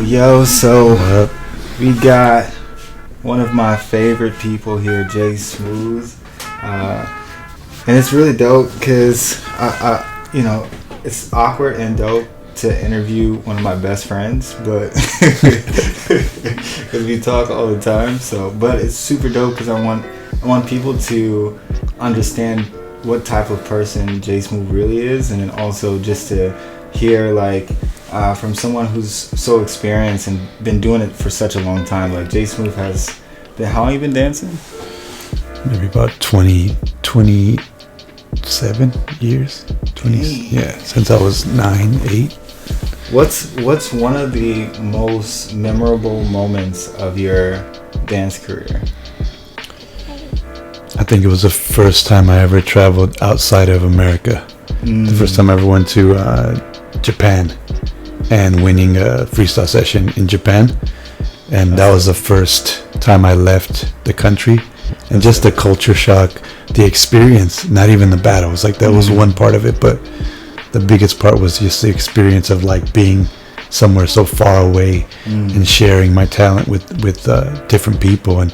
Yo, so we got one of my favorite people here, Jay Smooth, and it's really dope because it's awkward and dope to interview one of my best friends, but because we talk all the time. But it's super dope because I want people to understand what type of person Jay Smooth really is, and then also just to hear from someone who's so experienced and been doing it for such a long time. Like Jay Smooth has been, how long you been dancing? Maybe about 27 years. 20, yeah, since I was 9, 8. What's one of the most memorable moments of your dance career? I think it was the first time I ever traveled outside of America. The first time I ever went to Japan and winning a freestyle session in Japan, and that was the first time I left the country, and just the culture shock, the experience, not even the battles, like that was one part of it, but the biggest part was just the experience of like being somewhere so far away and sharing my talent with different people and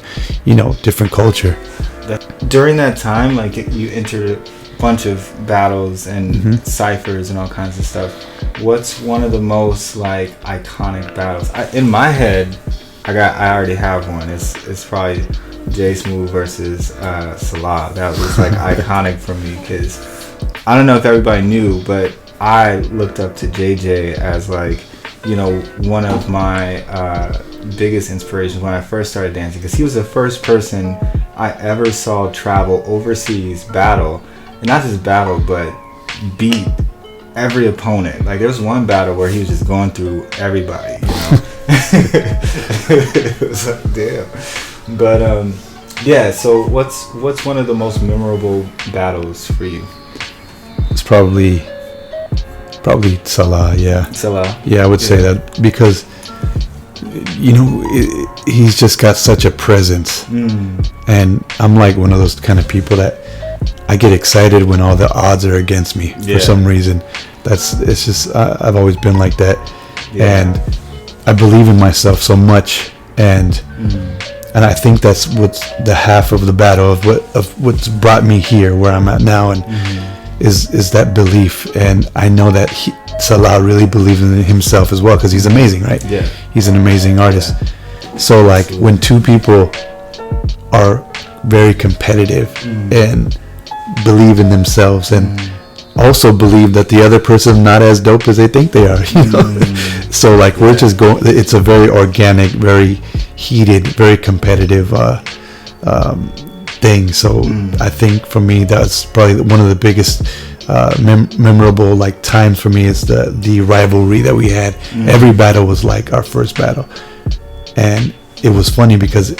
different culture. During that time, like you entered a bunch of battles and Cyphers and all kinds of stuff. What's one of the most like iconic battles? In my head, I already have one. It's probably Jay Smooth versus Salah. That was like iconic for me because I don't know if everybody knew, but I looked up to JJ as like one of my biggest inspirations when I first started dancing, because he was the first person I ever saw travel overseas, battle, and not just battle, but beat every opponent. Like there was one battle where he was just going through everybody, It was like, damn. But yeah, so what's one of the most memorable battles for you? It's probably Salah. Yeah, I would say that, because he's just got such a presence, and I'm like one of those kind of people that I get excited when all the odds are against me for some reason. It's just I've always been like that, and I believe in myself so much, and I think that's what's the half of the battle of what's brought me here where I'm at now, and is that belief. And I know that Salah really believes in himself as well, because he's amazing, right? Yeah, he's an amazing artist. So like when two people are very competitive and believe in themselves and also believe that the other person's not as dope as they think they are, so like we're just going, it's a very organic, very heated, very competitive thing. So I think for me that's probably one of the biggest memorable like times for me, is the rivalry that we had. Every battle was like our first battle, and it was funny because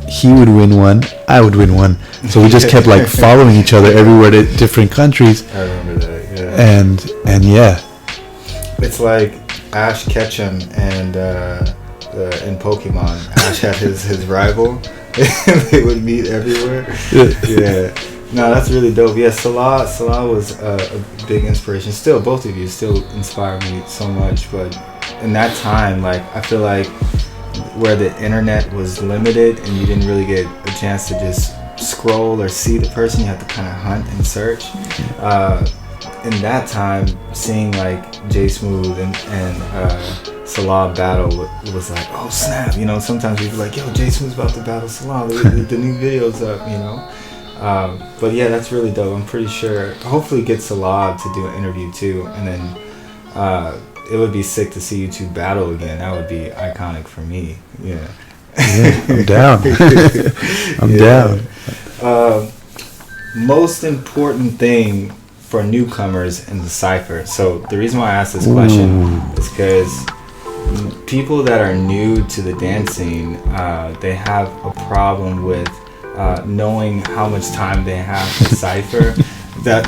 he would win one, I would win one, so we just kept like following each other everywhere to different countries. I remember that. And yeah, it's like Ash Ketchum and in Pokemon, Ash had his rival and they would meet everywhere. No, that's really dope. Yeah, Salah was a big inspiration. Still, both of you still inspire me so much. But in that time, like I feel like where the internet was limited and you didn't really get a chance to just scroll or see the person, you had to kind of hunt and search. In that time, seeing like Jay Smooth and Salah battle was like, oh snap, sometimes we'd be like, yo, Jay Smooth's about to battle Salah, the new video's up, but yeah, that's really dope. I'm pretty sure hopefully get Salah to do an interview too, and then it would be sick to see you two battle again. That would be iconic for me. Yeah, I'm down. I'm down. Most important thing for newcomers in the Cypher. So the reason why I asked this question is because people that are new to the dancing, they have a problem with knowing how much time they have to Cypher. That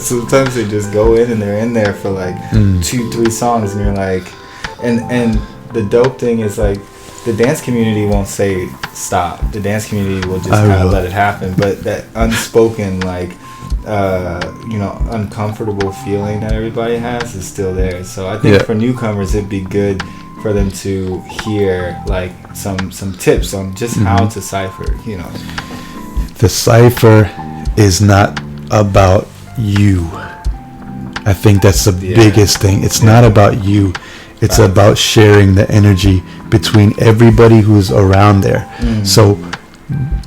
sometimes they just go in and they're in there for like 2-3 songs, and you're like, and the dope thing is like the dance community won't say stop. The dance community will just kind of let it happen. But that unspoken, like, uncomfortable feeling that everybody has is still there. So I think for newcomers, it'd be good for them to hear like some tips on just how to cipher. The cipher is not about you. I think that's the biggest thing. It's not about you. It's about sharing the energy between everybody who's around there. So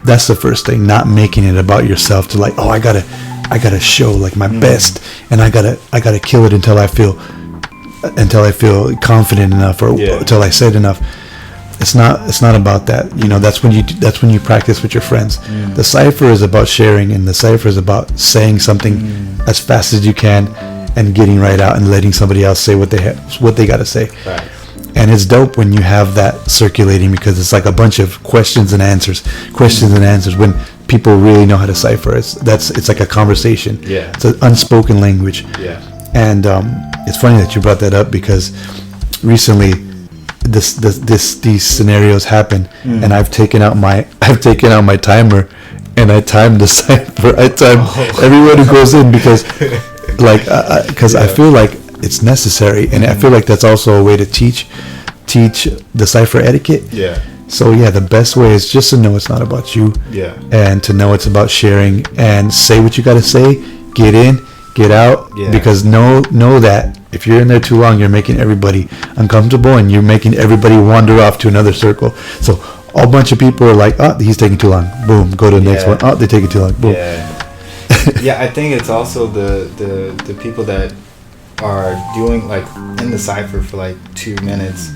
that's the first thing, not making it about yourself to like, oh, I gotta show like my best, and I gotta kill it until I feel confident enough, or until I said enough. It's not about that. That's when you practice with your friends. The cipher is about sharing, and the cipher is about saying something as fast as you can and getting right out and letting somebody else say what they got to say. Right. And it's dope when you have that circulating, because it's like a bunch of questions and answers when people really know how to cipher. It's like a conversation. Yeah. It's an unspoken language. Yeah. And it's funny that you brought that up, because recently these scenarios happen, and I've taken out my timer, and I timed the cipher. I timed everyone who goes in, because I feel like it's necessary, and I feel like that's also a way to teach the cipher etiquette. Yeah. So the best way is just to know it's not about you. Yeah. And to know it's about sharing, and say what you got to say, get in, get out, because know that if you're in there too long, you're making everybody uncomfortable, and you're making everybody wander off to another circle. So a bunch of people are like, oh, he's taking too long. Boom, go to the next one. Oh, they're taking too long. Boom. Yeah, I think it's also the people that are doing like in the cipher for like 2 minutes.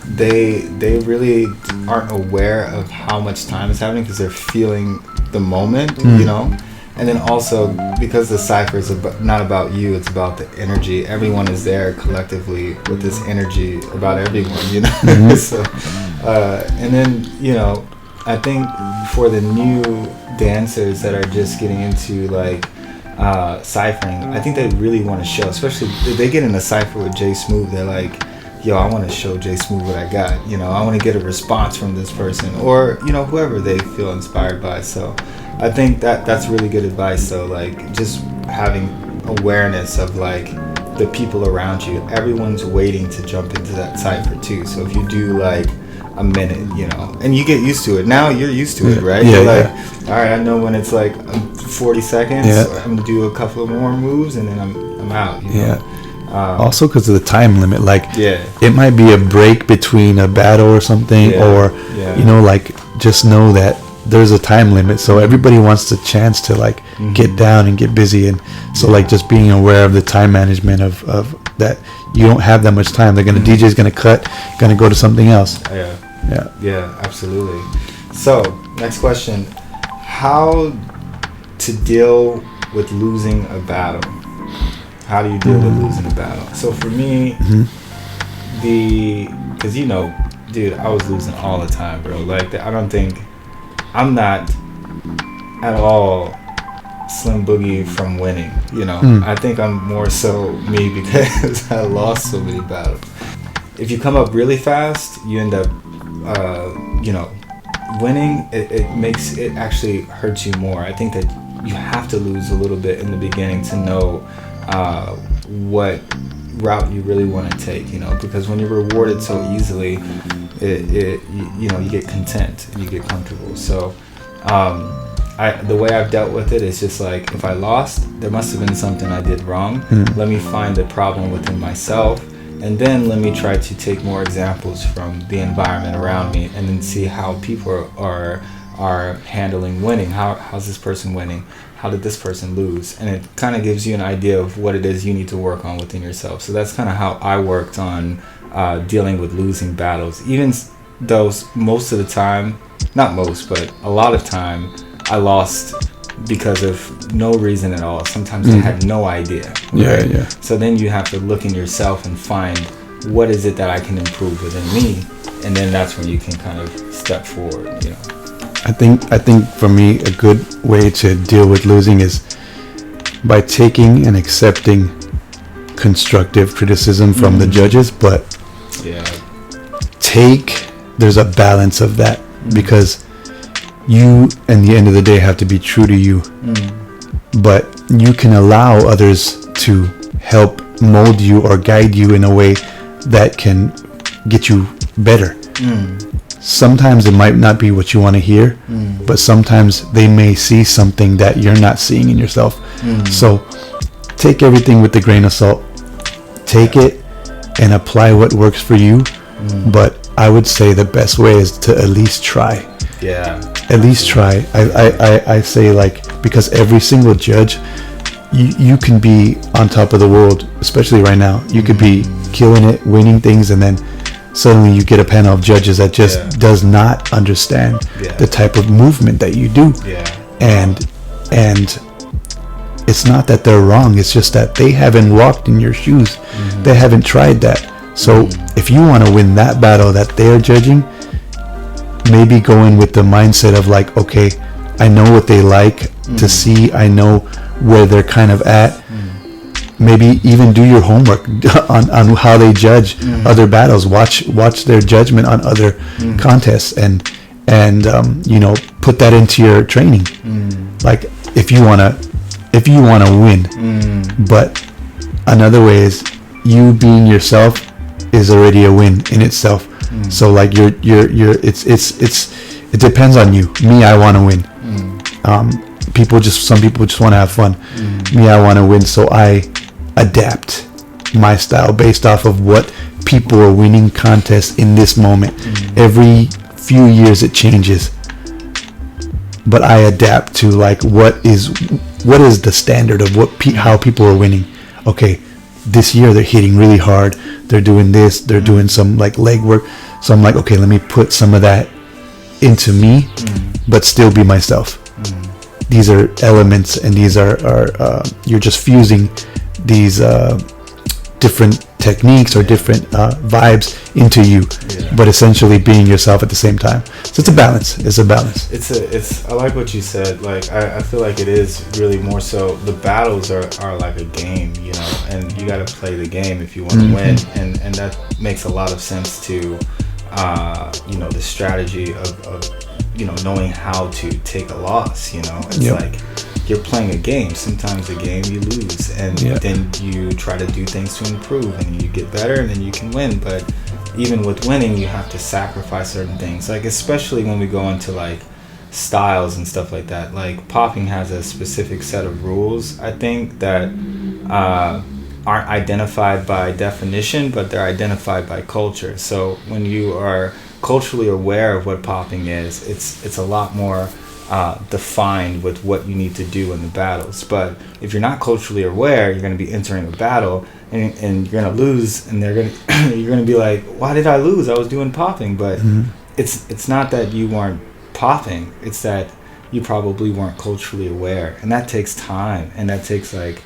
They really aren't aware of how much time is happening, because they're feeling the moment, And then also, because the cipher is not about you, it's about the energy. Everyone is there collectively with this energy about everyone, So, and then, I think for the new dancers that are just getting into like ciphering, I think they really want to show, especially if they get in a cipher with J Smooth, they're like, yo, I want to show J Smooth what I got. I want to get a response from this person, or whoever they feel inspired by. So I think that's really good advice. So like just having awareness of like the people around you. Everyone's waiting to jump into that cipher too. So if you do like a minute, and you get used to it. Now you're used to it, right? You're like, all right, I know when it's like 40 seconds, I'm gonna do a couple of more moves, and then I'm out. Also because of the time limit, like it might be a break between a battle or something, or like just know that there's a time limit, so everybody wants the chance to like get down and get busy, and so like just being aware of the time management of that. You don't have that much time. They're gonna DJ's gonna cut, gonna go to something else. Yeah, absolutely. So next question: how to deal with losing a battle? How do you deal with losing a battle? So for me, because dude, I was losing all the time, bro. Like I'm not at all Slimboogie from winning. I think I'm more so me because I lost so many battles. If you come up really fast, you end up, winning. It actually hurts you more. I think that you have to lose a little bit in the beginning to know what route you really want to take, because when you're rewarded so easily, you get content and you get comfortable. So the way I've dealt with it is just like, if I lost, there must have been something I did wrong. Let me find the problem within myself, and then let me try to take more examples from the environment around me, and then see how people are handling winning. How's this person winning? How did this person lose? And it kind of gives you an idea of what it is you need to work on within yourself. So that's kind of how I worked on dealing with losing battles. Even though most of the time, not most, but a lot of time, I lost because of no reason at all. Sometimes I had no idea. Right? Yeah. So then you have to look in yourself and find what is it that I can improve within me, and then that's when you can kind of step forward. I think for me, a good way to deal with losing is by taking and accepting constructive criticism from the judges, but take there's a balance of that, because you, in the end of the day, have to be true to you. But you can allow others to help mold you or guide you in a way that can get you better. Sometimes it might not be what you want to hear, but sometimes they may see something that you're not seeing in yourself. So take everything with a grain of salt. Take it and apply what works for you. But I would say the best way is to at least try. At least try. I say, like, because every single judge, you can be on top of the world, especially right now. You could be killing it, winning things, and then suddenly you get a panel of judges that just does not understand the type of movement that you do. And it's not that they're wrong, it's just that they haven't walked in your shoes. They haven't tried that. So if you want to win that battle that they're judging, maybe go in with the mindset of, like, okay, I know what they like to see, I know where they're kind of at. Maybe even do your homework on how they judge other battles. Watch their judgment on other contests, and you know, put that into your training. Like, if you wanna win. But another way is, you being yourself is already a win in itself. So, like, it depends on you. Me, I want to win. Some people just want to have fun. Me, I want to win, so I adapt my style based off of what people are winning contests in this moment. Every few years it changes, but I adapt to, like, what is the standard of how people are winning. Okay, this year they're hitting really hard, they're doing this, they're doing some, like, leg work. So I'm like, okay, let me put some of that into me, but still be myself. These are elements, and these are you're just fusing these different techniques or different vibes into you, but essentially being yourself at the same time. So it's a balance. I like what you said. Like, I feel like it is really more so, the battles are like a game, you know, and you got to play the game if you want to win, and that makes a lot of sense to you know, the strategy of you know, knowing how to take a loss. You know, it's like you're playing a game. Sometimes a game you lose, and then you try to do things to improve, and you get better, and then you can win. But even with winning, you have to sacrifice certain things. Like, especially when we go into, like, styles and stuff like that. Like, popping has a specific set of rules, I think, that aren't identified by definition, but they're identified by culture. So when you are culturally aware of what popping is, it's a lot more defined with what you need to do in the battles. But if you're not culturally aware, you're going to be entering a battle, and you're going to lose, and you're going to be like, why did I lose? I was doing popping. But it's not that you weren't popping, it's that you probably weren't culturally aware, and that takes time, and that takes, like,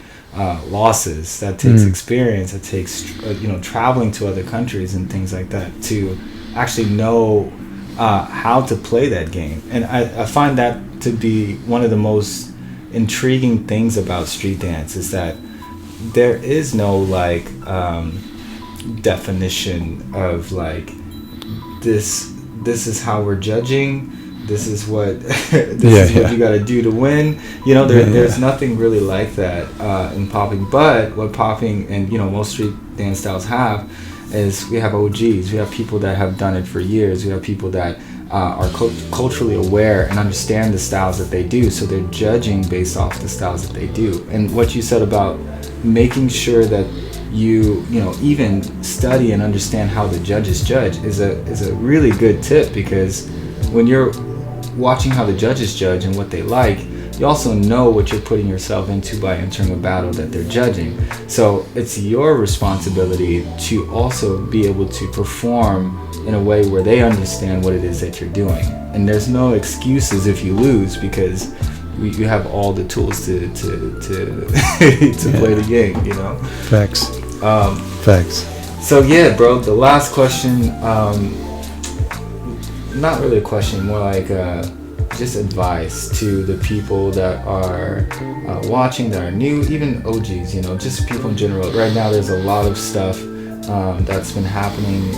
losses, that takes experience, that takes you know, traveling to other countries and things like that to actually know how to play that game. And I find that to be one of the most intriguing things about street dance, is that there is no, like, definition of, like, this is how we're judging, this is what what you got to do to win. You know, there's nothing really like that in popping. But what popping and, you know, most street dance styles have is, we have OGs, we have people that have done it for years, we have people that are culturally aware and understand the styles that they do, so they're judging based off the styles that they do. And what you said about making sure that you know, even study and understand how the judges judge is a really good tip, because when you're watching how the judges judge and what they like, you also know what you're putting yourself into by entering a battle that they're judging. So it's your responsibility to also be able to perform in a way where they understand what it is that you're doing. And there's no excuses if you lose, because you have all the tools to play the game, you know? Facts. So yeah, bro, the last question, not really a question, more like just advice to the people that are watching, that are new, even OGs, you know, just people in general. Right now there's a lot of stuff that's been happening,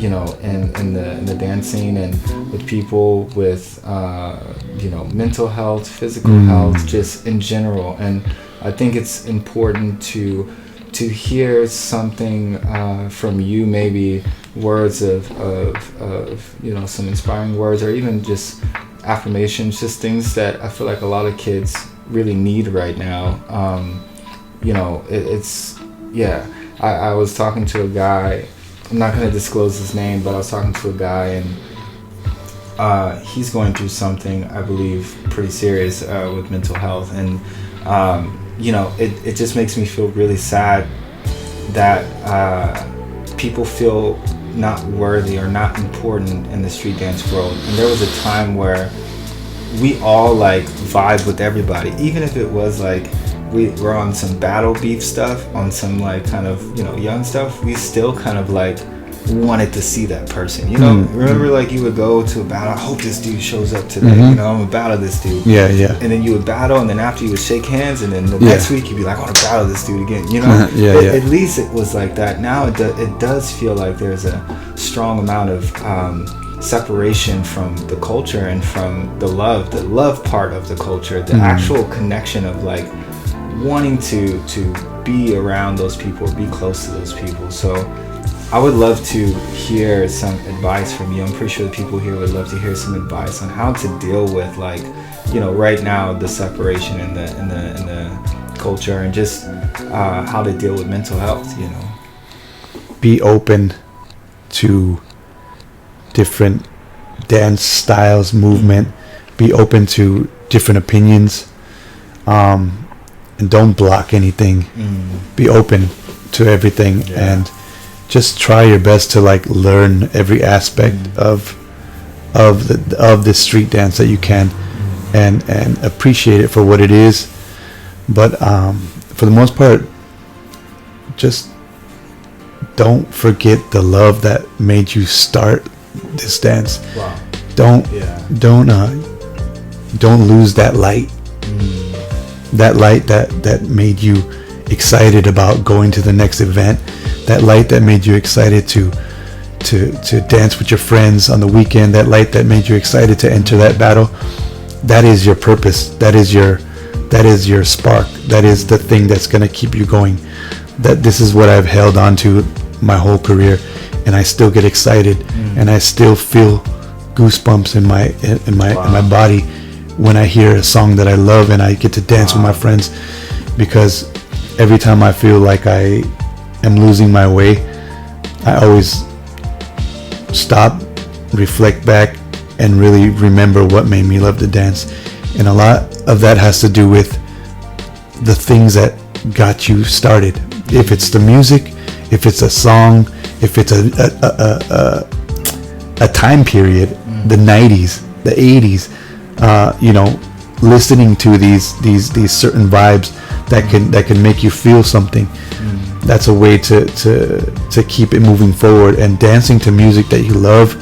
in the dance scene and with people with mental health, physical health, just in general. And I think it's important to hear something from you, maybe words of some inspiring words, or even just affirmations, just things that I feel like a lot of kids really need right now. I was talking to a guy, I'm not going to disclose his name, but I was talking to a guy, and he's going through something, I believe, pretty serious with mental health. And it just makes me feel really sad that people feel not worthy or not important in the street dance world. And there was a time where we all like vibe with everybody, even if it was like we were on some battle beef stuff, on some like kind of young stuff, we still kind of like wanted to see that person, remember, like you would go to a battle, I hope this dude shows up today, I'm gonna battle this dude, and then you would battle, and then after you would shake hands, and then the next week you'd be like, I want to battle this dude again, At least it was like that. Now it does feel like there's a strong amount of separation from the culture and from the love part of the culture, the actual connection of like wanting to be around those people, be close to those people. So I would love to hear some advice from you. I'm pretty sure the people here would love to hear some advice on how to deal with, like, right now, the separation in the culture, and just how to deal with mental health. Be open to different dance styles, movement. Be open to different opinions, and don't block anything. Be open to everything, and just try your best to like learn every aspect of the street dance that you can, and appreciate it for what it is. But for the most part, just don't forget the love that made you start this dance. Wow. Don't lose that light. That light that made you excited about going to the next event. That light that made you excited to dance with your friends on the weekend. That light that made you excited to enter that battle. That is your purpose. That is your spark. That is the thing that's gonna keep you going. That this is what I've held on to my whole career, and I still get excited, and I still feel goosebumps in my body when I hear a song that I love and I get to dance with my friends. Because every time I feel like I am losing my way, I always stop, reflect back, and really remember what made me love to dance. And a lot of that has to do with the things that got you started. If it's the music, if it's a song, if it's a time period, the 90s, the 80s, listening to these certain vibes that can make you feel something. That's a way to keep it moving forward, and dancing to music that you love,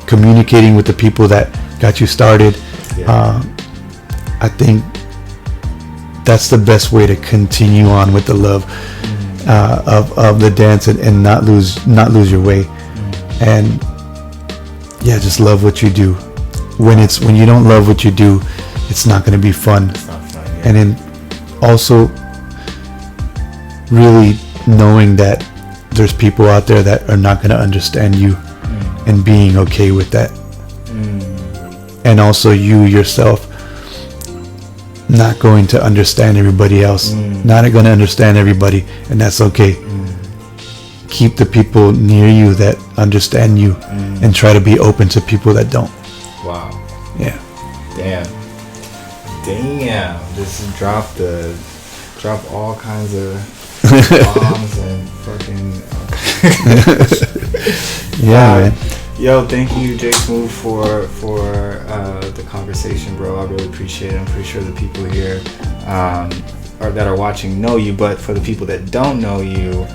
communicating with the people that got you started. I think that's the best way to continue on with the love of the dance, and not lose your way. And just love what you do. When you don't love what you do, it's not going to be fun. It's not fun. And then also really knowing that there's people out there that are not going to understand you, and being okay with that. And also you yourself not going to understand everybody else, not going to understand everybody, and that's okay. Keep the people near you that understand you, and try to be open to people that don't. Wow. Yeah. Damn. Just drop all kinds of bombs and fucking. Man. Yo, thank you, J Smooth, for the conversation, bro. I really appreciate it. I'm pretty sure the people here or that are watching know you, but for the people that don't know you,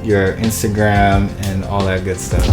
your Instagram and all that good stuff.